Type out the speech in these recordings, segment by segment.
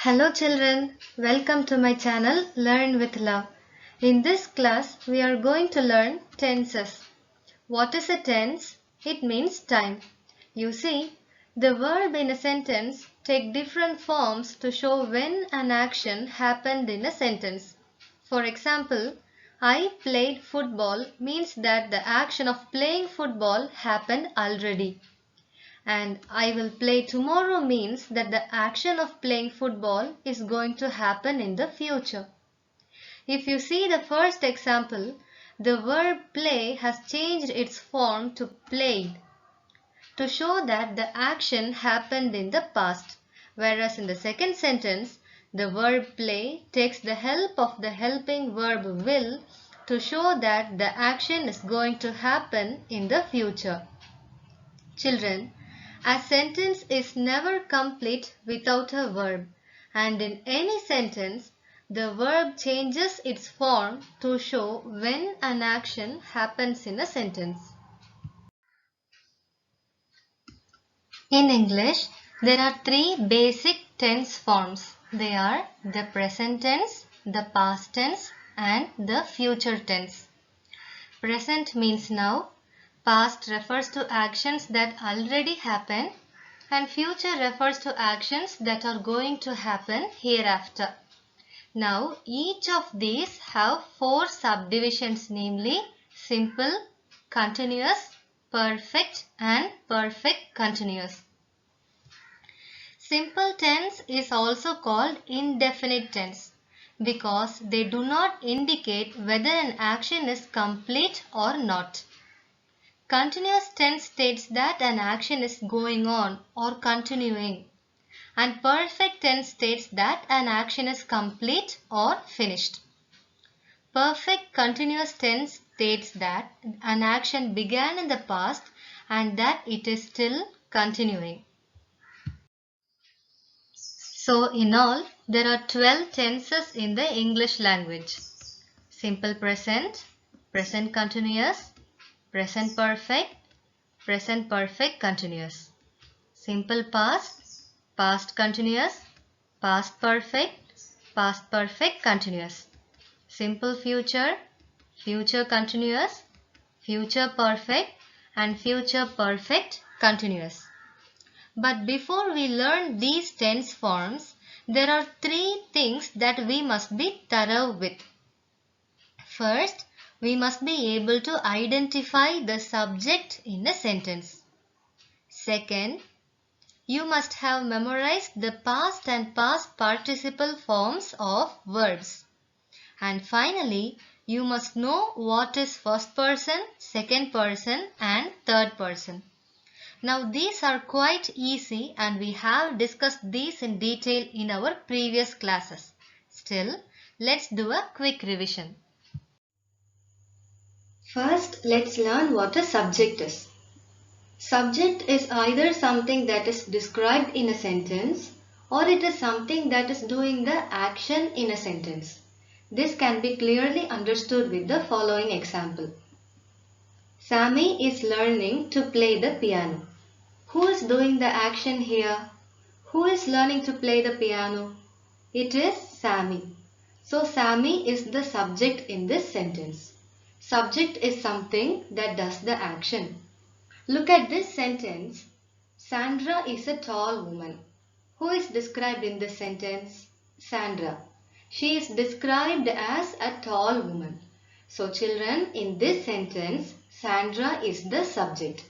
Hello children, welcome to my channel Learn with Love. In this class we are going to learn tenses. What is a tense? It means time. You see, the verb in a sentence take different forms to show when an action happened in a sentence. For example, I played football means that the action of playing football happened already. And I will play tomorrow means that the action of playing football is going to happen in the future. If you see the first example, the verb play has changed its form to played to show that the action happened in the past. Whereas in the second sentence, the verb play takes the help of the helping verb will to show that the action is going to happen in the future. Children, a sentence is never complete without a verb, and in any sentence, the verb changes its form to show when an action happens in a sentence. In English, there are three basic tense forms. They are the present tense, the past tense, and the future tense. Present means now. Past refers to actions that already happened, and future refers to actions that are going to happen hereafter. Now, each of these have four subdivisions, namely simple, continuous, perfect, and perfect continuous. Simple tense is also called indefinite tense because they do not indicate whether an action is complete or not. Continuous tense states that an action is going on or continuing, and perfect tense states that an action is complete or finished. Perfect continuous tense states that an action began in the past and that it is still continuing. So in all, there are 12 tenses in the English language. Simple present, present continuous, present perfect, present perfect continuous. Simple past, past continuous, past perfect, past perfect continuous. Simple future, future continuous, future perfect, and future perfect continuous. But before we learn these tense forms, there are three things that we must be thorough with. First, we must be able to identify the subject in a sentence. Second, you must have memorized the past and past participle forms of verbs. And finally, you must know what is first person, second person, and third person. Now these are quite easy and we have discussed these in detail in our previous classes. Still, let's do a quick revision. First, let's learn what a subject is. Subject is either something that is described in a sentence or it is something that is doing the action in a sentence. This can be clearly understood with the following example. Sammy is learning to play the piano. Who is doing the action here? Who is learning to play the piano? It is Sammy. So Sammy is the subject in this sentence. Subject is something that does the action. Look at this sentence. Sandra is a tall woman. Who is described in this sentence? Sandra. She is described as a tall woman. So children, in this sentence, Sandra is the subject.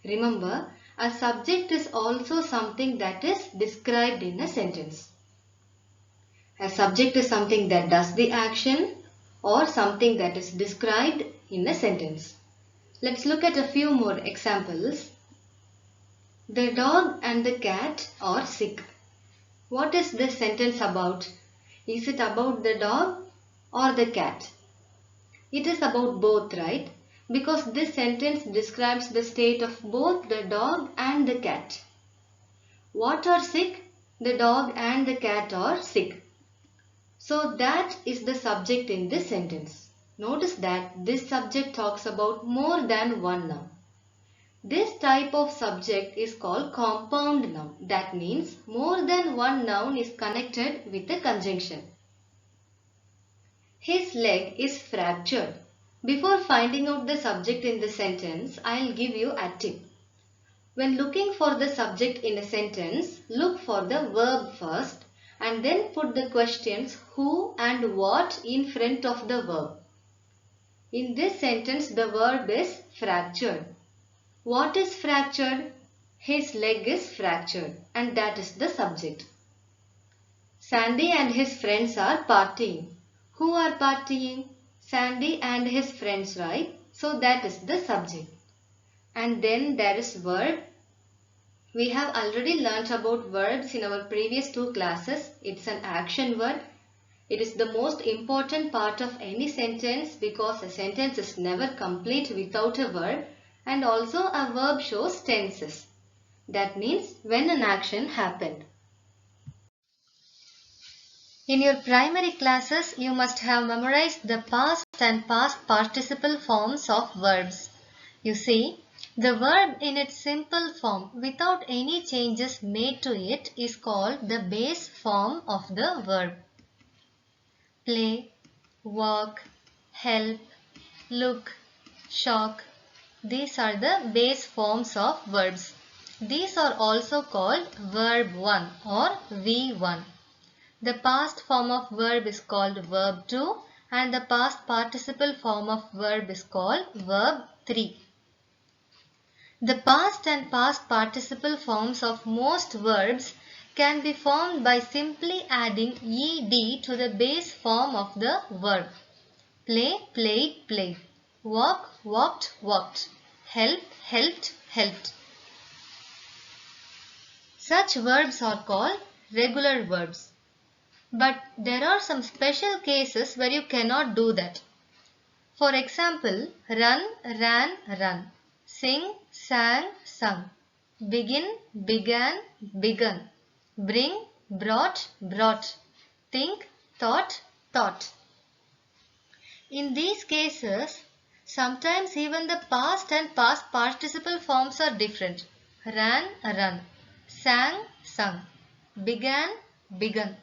Remember, a subject is also something that is described in a sentence. A subject is something that does the action or something that is described in a sentence. Let's look at a few more examples. The dog and the cat are sick. What is this sentence about? Is it about the dog or the cat? It is about both, right? Because this sentence describes the state of both the dog and the cat. What are sick? The dog and the cat are sick. So that is the subject in this sentence. Notice that this subject talks about more than one noun. This type of subject is called compound noun. That means more than one noun is connected with a conjunction. His leg is fractured. Before finding out the subject in the sentence, I'll give you a tip. When looking for the subject in a sentence, look for the verb first and then put the questions who and what in front of the verb. In this sentence, the verb is fractured. What is fractured? His leg is fractured, and that is the subject. Sandy and his friends are partying. Who are partying? Sandy and his friends, right? So that is the subject. And then there is verb. We have already learnt about verbs in our previous 2 classes. It's an action word. It is the most important part of any sentence because a sentence is never complete without a verb, and also a verb shows tenses. That means when an action happened. In your primary classes, you must have memorized the past and past participle forms of verbs. You see, the verb in its simple form without any changes made to it is called the base form of the verb. Play, walk, help, look, shock. These are the base forms of verbs. These are also called verb 1 or V1. The past form of verb is called verb 2 and the past participle form of verb is called verb 3. The past and past participle forms of most verbs can be formed by simply adding ed to the base form of the verb. Play, played, played. Walk, walked, walked. Help, helped, helped. Such verbs are called regular verbs. But there are some special cases where you cannot do that. For example, run, ran, run. Sing, sang, sung. Begin, began, begun. Bring, brought, brought. Think, thought, thought. In these cases, sometimes even the past and past participle forms are different. Ran, run. Sang, sung. Began, begun.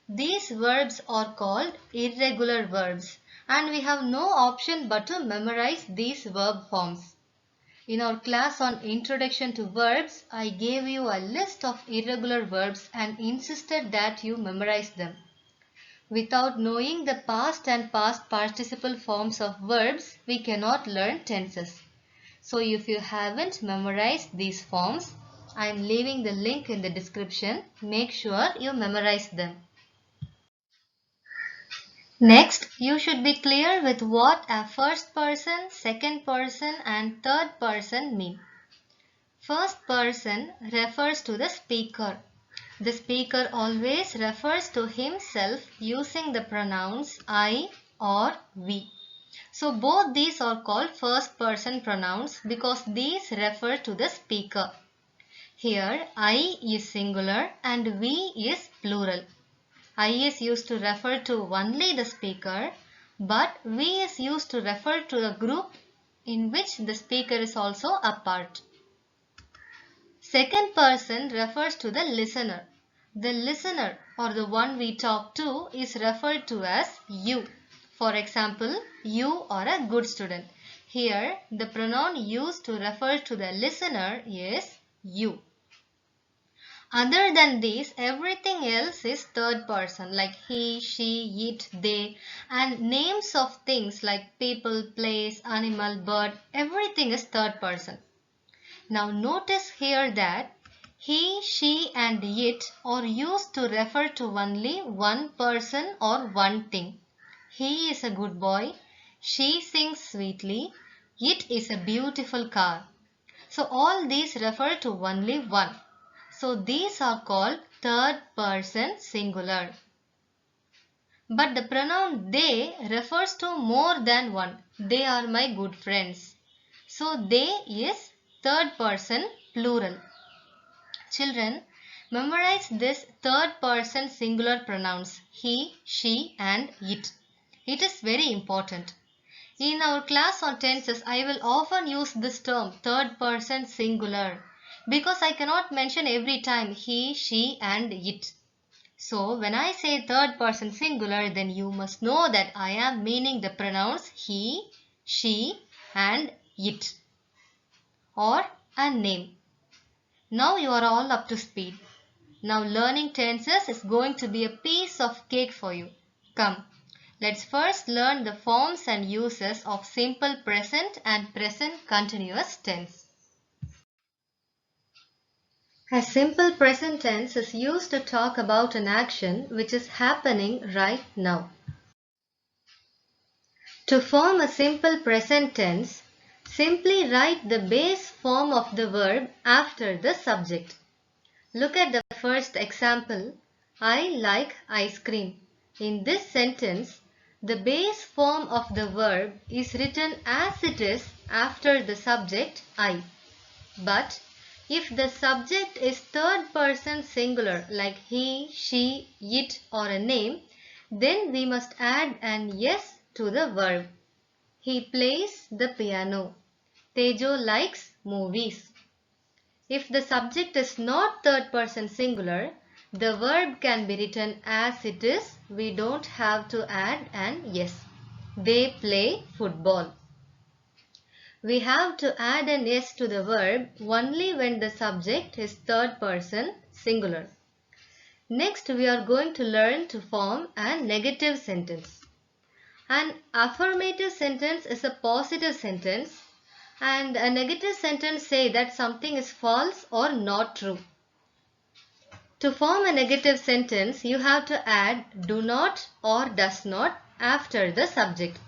These verbs are called irregular verbs and we have no option but to memorize these verb forms. In our class on Introduction to Verbs, I gave you a list of irregular verbs and insisted that you memorize them. Without knowing the past and past participle forms of verbs, we cannot learn tenses. So if you haven't memorized these forms, I am leaving the link in the description. Make sure you memorize them. Next, you should be clear with what a first person, second person and third person mean. First person refers to the speaker. The speaker always refers to himself using the pronouns I or we. So both these are called first person pronouns because these refer to the speaker. Here I is singular and we is plural. I is used to refer to only the speaker, but we is used to refer to the group in which the speaker is also a part. Second person refers to the listener. The listener or the one we talk to is referred to as you. For example, you are a good student. Here, the pronoun used to refer to the listener is you. Other than these, everything else is third person like he, she, it, they, and names of things like people, place, animal, bird, everything is third person. Now notice here that he, she and it are used to refer to only one person or one thing. He is a good boy, she sings sweetly, it is a beautiful car. So all these refer to only one. So these are called third person singular. But the pronoun they refers to more than one. They are my good friends. So they is third person plural. Children, memorize this third person singular pronouns he, she and it. It is very important. In our class on tenses, I will often use this term third person singular because I cannot mention every time he, she and it. So when I say third person singular, then you must know that I am meaning the pronouns he, she and it or a name. Now you are all up to speed. Now learning tenses is going to be a piece of cake for you. Come, let's first learn the forms and uses of simple present and present continuous tense. A simple present tense is used to talk about an action which is happening right now. To form a simple present tense, simply write the base form of the verb after the subject. Look at the first example, I like ice cream. In this sentence, the base form of the verb is written as it is after the subject I. But if the subject is third person singular like he, she, it or a name, then we must add an yes to the verb. He plays the piano. Tejo likes movies. If the subject is not third person singular, the verb can be written as it is. We don't have to add an yes. They play football. We have to add an s to the verb only when the subject is third person singular. Next, we are going to learn to form a negative sentence. An affirmative sentence is a positive sentence and a negative sentence says that something is false or not true. To form a negative sentence, you have to add do not or does not after the subject.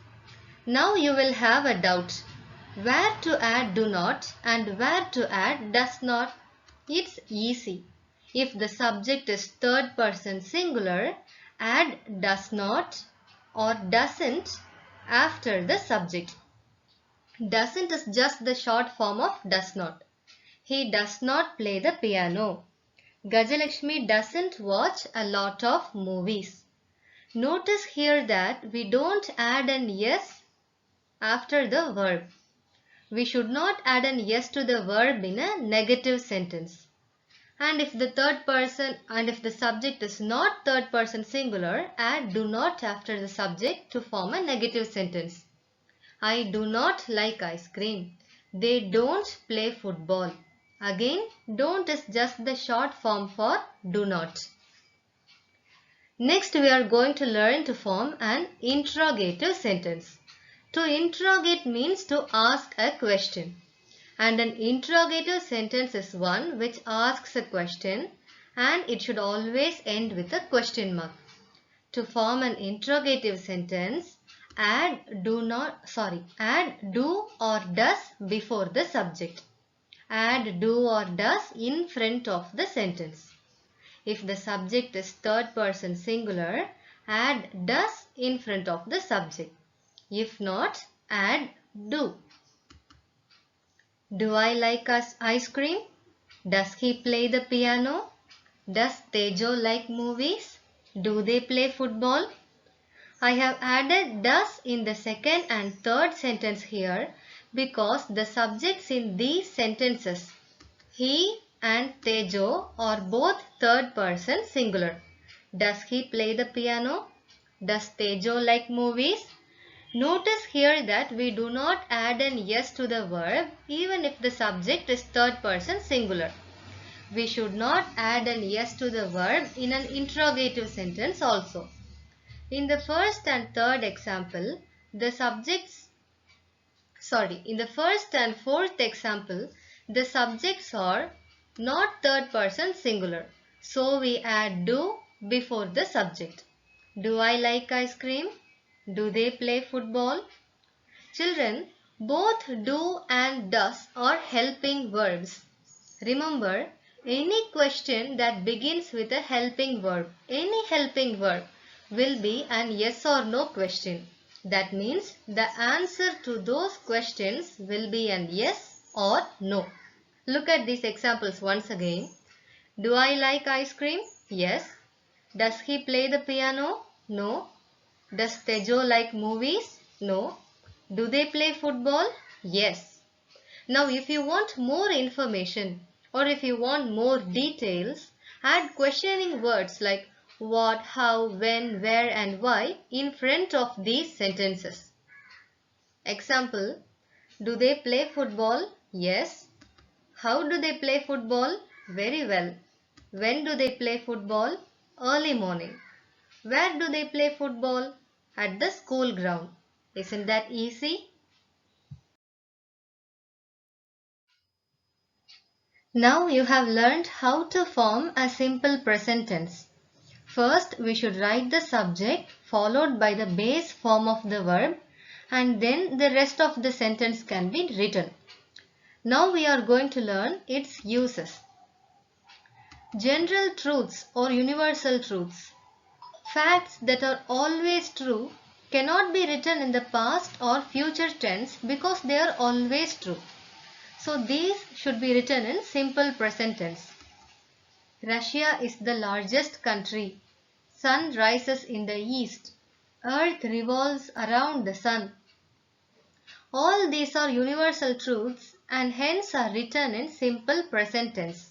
Now you will have a doubt. Where to add do not and where to add does not? It's easy. If the subject is third person singular, add does not or doesn't after the subject. Doesn't is just the short form of does not. He does not play the piano. Gajalakshmi doesn't watch a lot of movies. Notice here that we don't add an yes after the verb. We should not add an yes to the verb in a negative sentence. And if the subject is not third person singular, add do not after the subject to form a negative sentence. I do not like ice cream. They don't play football. Again, don't is just the short form for do not. Next, we are going to learn to form an interrogative sentence. To interrogate means to ask a question. And an interrogative sentence is one which asks a question and it should always end with a question mark. To form an interrogative sentence, add do or does before the subject. Add do or does in front of the sentence. If the subject is third person singular, add does in front of the subject. If not, add do. Do I like ice cream? Does he play the piano? Does Tejo like movies? Do they play football? I have added does in the second and third sentence here because the subjects in these sentences, he and Tejo, are both third person singular. Does he play the piano? Does Tejo like movies? Notice here that we do not add an yes to the verb even if the subject is third person singular. We should not add an yes to the verb in an interrogative sentence also. In the first and third example, in the first and fourth example, the subjects are not third person singular. So we add do before the subject. Do I like ice cream? Do they play football? Children, both do and does are helping verbs. Remember, any question that begins with a helping verb, will be an yes or no question. That means the answer to those questions will be an yes or no. Look at these examples once again. Do I like ice cream? Yes. Does he play the piano? No. Does Tejo like movies? No. Do they play football? Yes. Now if you want more information or if you want more details, add questioning words like what, how, when, where and why in front of these sentences. Example, do they play football? Yes. How do they play football? Very well. When do they play football? Early morning. Where do they play football? At the school ground. Isn't that easy? Now you have learned how to form a simple present tense. First, we should write the subject followed by the base form of the verb, and then the rest of the sentence can be written. Now we are going to learn its uses. General truths or universal truths. Facts that are always true cannot be written in the past or future tense because they are always true. So these should be written in simple present tense. Russia is the largest country. Sun rises in the east. Earth revolves around the sun. All these are universal truths and hence are written in simple present tense.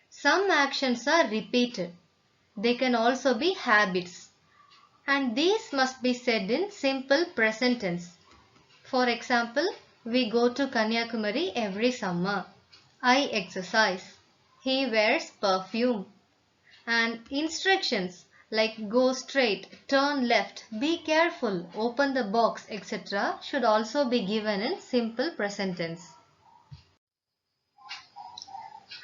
Some actions are repeated. They can also be habits. And these must be said in simple present tense. For example, we go to Kanyakumari every summer. I exercise. He wears perfume. And instructions like go straight, turn left, be careful, open the box, etc. should also be given in simple present tense.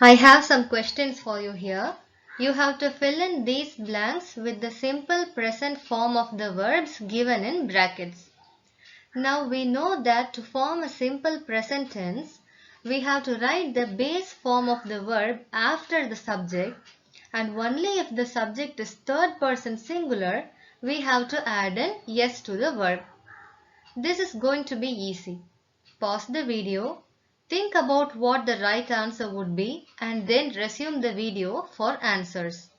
I have some questions for you here. You have to fill in these blanks with the simple present form of the verbs given in brackets. Now we know that to form a simple present tense, we have to write the base form of the verb after the subject, and only if the subject is third person singular, we have to add an yes to the verb. This is going to be easy. Pause the video, think about what the right answer would be, and then resume the video for answers.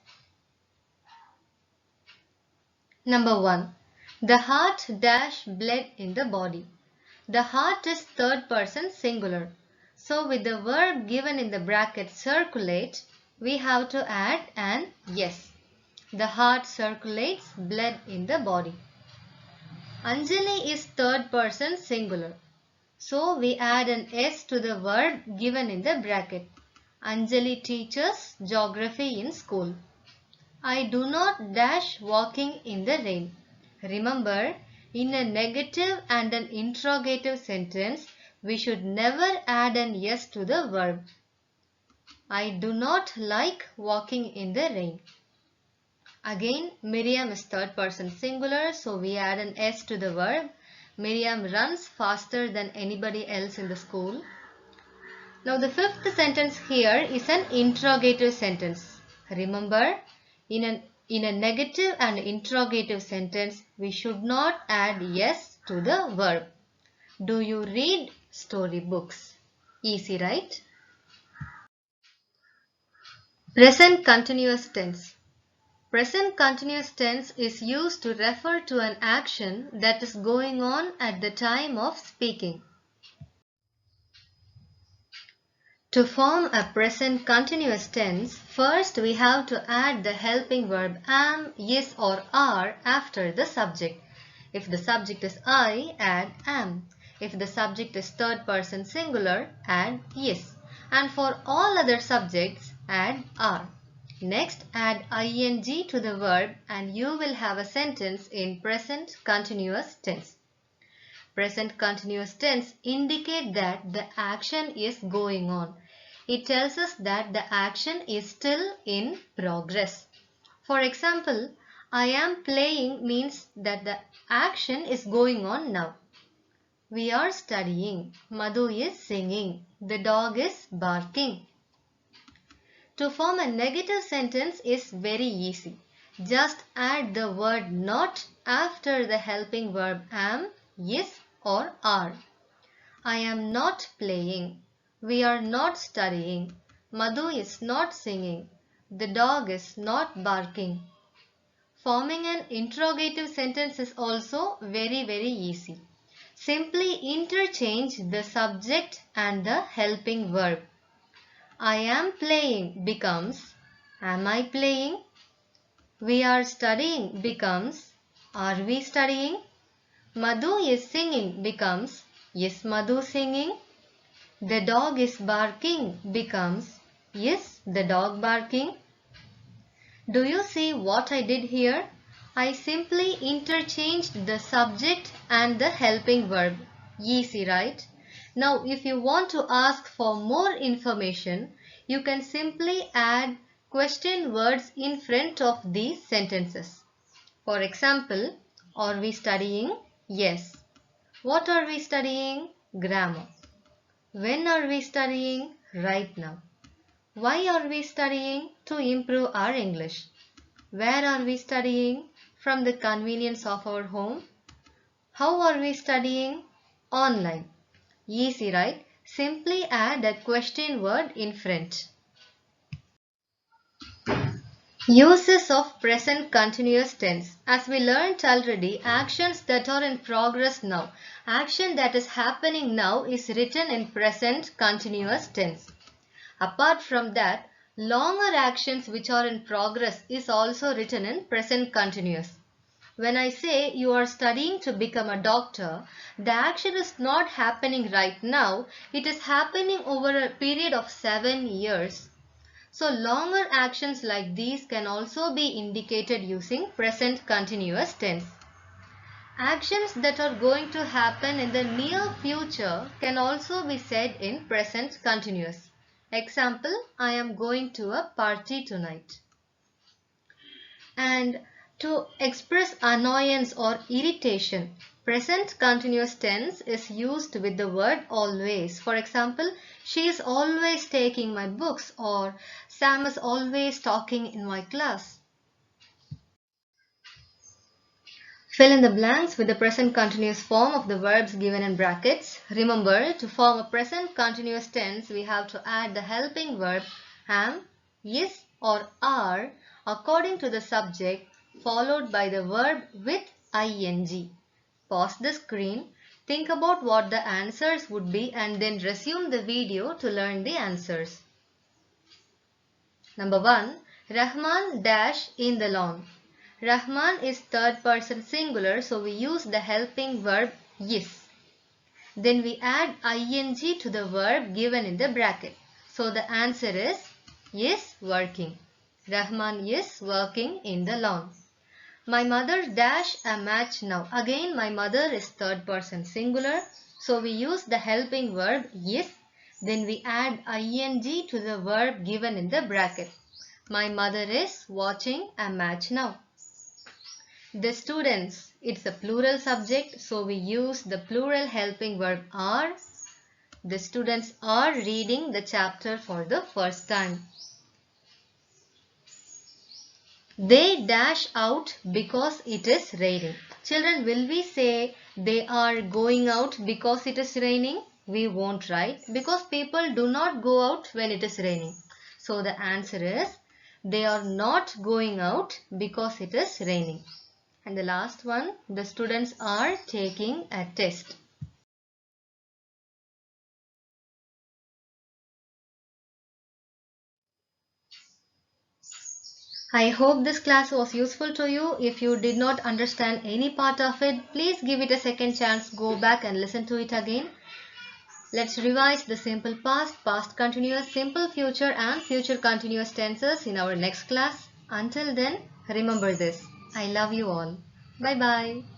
Number 1. The heart dash bled in the body. The heart is third person singular. So with the verb given in the bracket circulate, we have to add an yes. The heart circulates blood in the body. Anjali is third person singular. So we add an S to the verb given in the bracket. Anjali teaches geography in school. I do not dash walking in the rain. Remember, in a negative and an interrogative sentence, we should never add an yes to the verb. I do not like walking in the rain. Again, Miriam is third person singular, so we add an S to the verb. Miriam runs faster than anybody else in the school. Now the fifth sentence here is an interrogative sentence. Remember, in a negative and interrogative sentence, we should not add yes to the verb. Do you read storybooks? Easy, right? Present continuous tense. Present continuous tense is used to refer to an action that is going on at the time of speaking. To form a present continuous tense, first we have to add the helping verb am, is or are after the subject. If the subject is I, add am. If the subject is third person singular, add is. And for all other subjects, add are. Next, add ing to the verb and you will have a sentence in present continuous tense. Present continuous tense indicate that the action is going on. It tells us that the action is still in progress. For example, I am playing means that the action is going on now. We are studying. Madhu is singing. The dog is barking. To form a negative sentence is very easy. Just add the word not after the helping verb am, is or are. I am not playing. We are not studying. Madhu is not singing. The dog is not barking. Forming an interrogative sentence is also very easy. Simply interchange the subject and the helping verb. I am playing becomes am I playing? We are studying becomes are we studying? Madhu is singing becomes is Madhu singing? The dog is barking becomes is the dog barking? Do you see what I did here? I simply interchanged the subject and the helping verb. Easy, right? Now, if you want to ask for more information, you can simply add question words in front of these sentences. For example, are we studying? Yes. What are we studying? Grammar. When are we studying? Right now. Why are we studying? To improve our English. Where are we studying? From the convenience of our home. How are we studying? Online. Easy, right? Simply add a question word in front. Uses of present continuous tense. As we learned already, actions that are in progress now. Action that is happening now is written in present continuous tense. Apart from that, longer actions which are in progress is also written in present continuous. When I say you are studying to become a doctor, the action is not happening right now, it is happening over a period of 7 years. So longer actions like these can also be indicated using present continuous tense. Actions that are going to happen in the near future can also be said in present continuous. Example, I am going to a party tonight. And to express annoyance or irritation, present continuous tense is used with the word always. For example, she is always taking my books, or Sam is always talking in my class. Fill in the blanks with the present continuous form of the verbs given in brackets. Remember, to form a present continuous tense, we have to add the helping verb am, is or are according to the subject, followed by the verb with ing. Pause the screen, think about what the answers would be, and then resume the video to learn the answers. Number 1. Rahman dash in the lawn. Rahman is third person singular, so we use the helping verb is. Then we add ing to the verb given in the bracket. So the answer is working. Rahman is working in the lawn. My mother dash a match now. Again, my mother is third person singular, so we use the helping verb is. Then we add ing to the verb given in the bracket. My mother is watching a match now. The students, it's a plural subject, so we use the plural helping verb are. The students are reading the chapter for the first time. They dash out because it is raining. Children, will we say they are going out because it is raining? We won't, right? Because people do not go out when it is raining. So the answer is they are not going out because it is raining. And the last one, the students are taking a test. I hope this class was useful to you. If you did not understand any part of it, please give it a second chance. Go back and listen to it again. Let's revise the simple past, past continuous, simple future and future continuous tenses in our next class. Until then, remember this. I love you all. Bye-bye.